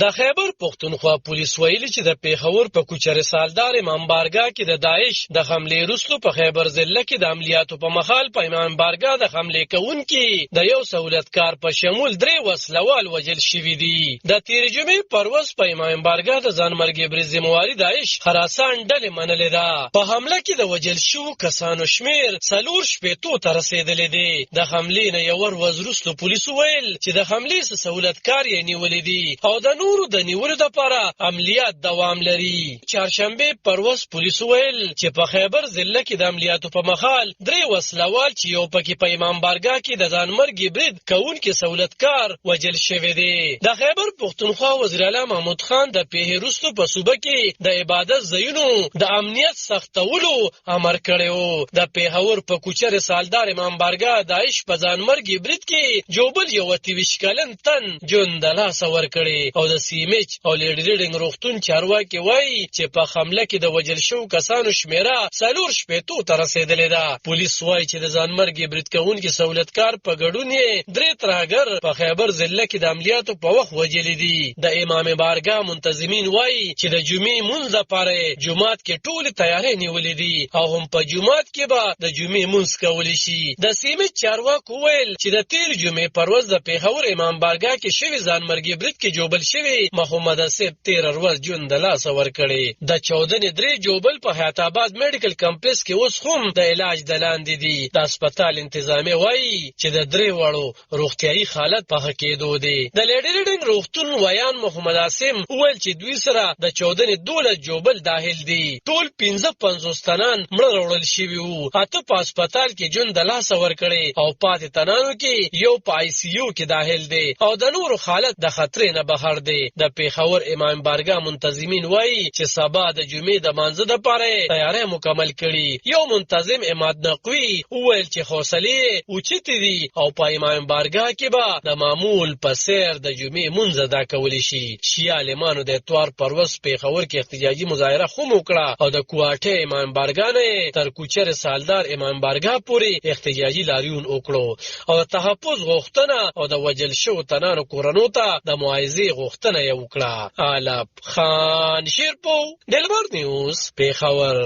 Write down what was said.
د خیبر پښتونخوا پولیس ویلي چې د پیښور په کوچر سالدار امام بارګاه کې د داعش د حمله وروسته په خیبر ضلع کې د عملیاتو په مخال په امام بارګاه د حمله کوونکي د یو سہولتکار په شمول 3 وسلوال وژل شوي دي. د تیر جمعې پرواز په امام بارګاه د ځانمرګي برید ذمہواری داعش خراسان ډلې منلې ده. په حمله کې د وژل شوو کسانو شمیر 4 ته رسیدلې دي. د حملې نه یو ورځ وروسته پولیسو ویل چې د حملې سہولتکار یې نیولې دي او د نورو د نیولو لپاره عملیات دوام لري. چهارشنبه پرواز پولیسو ویل چې په خیبر ضلع کې د عملیاتو په مخال 3 وسلوال چې یو پکې په امام بارګاه کې د ځانمرګي برید کوونکي سہولتکار وژل شوی دی. د خیبر پښتونخوا وزیر اعلی محمود خان د پیښې وروسته په صوبه کې د عبادت ځایونو د امنیت سختولو امر کړی. د پیښور په کوچر سالدار امام بارګاه داعش په ځانمرګي برید کې جوبل یو 23 کلن تن جون د لاس ورکړي او د سیمچ او لیډریډنګ روغتون چارواکي وایي چې په حمله کې د وژل شوو کسانو شمیره 4 ته رسیدلې ده. پولیس وایي چې د ځانمرګي برید کوونکي سہولتکار په ګډون یې 3 ترهګر په خیبر ضلع کې د عملیاتو په وخت وژلي دي. د امام بارګاه منتظمین وایي چې د جمعې مونځ لپاره جمعات کې ټول تیاری نیولې دي او هم په جمعات کې به د جمعې مونځ کولی شي. د سیمې چارواکو ویل چې د تیر جمعې پرواز د پیښور امام بارګاه کې شوی ځانمرګي برید کې جوبل شوی محمد اسیب 13 ورځ جون د لاس ورکړي. د 14 جوبل په حیات آباد میډیکل کمپلیکس کې اوس هم د علاج د لاندې دي. د هسپتال انتظامی وایي چې د 3 وړو روغتيایي حالت په کېدو دي. د لیډریډنګ روغتون ویان محمد اسیم ویل چې دوی سره د 14 جوبل داخل دي. ټول 55 تنان مړه وړل شوي وو. اته په هسپتال کې جون د لاس ورکړي او پاتې تنانو کې یو په آی سی یو کې داخل دي او د نورو حالت د خطر نه بهر دي. د پیښور امام بارګاه منتظمین وایي چې سبا د جمعې د مانځه لپاره تیاری مکمل کړي. یو منتظم اماد نقوی ویل چې حوصله اوچتې دي او په امام بارګاه کې به د معمول په سیر د جمعې مونځ ادا کولی شي. شیعه عالمانو د اتوار پرواز پیښور کې احتجاجي مظاهره هم وکړه او د کوټه امام بارګاه نه تر کوچر سالدار امام بارګاه پورې احتجاجي لاریون وکړو او د تحفظ غوښتنه او د وژل شوو تنانو کورنو ته د معاوضې غوښتنه یې وکړه. علب خان شیرپو دلبر نیوز پیښور.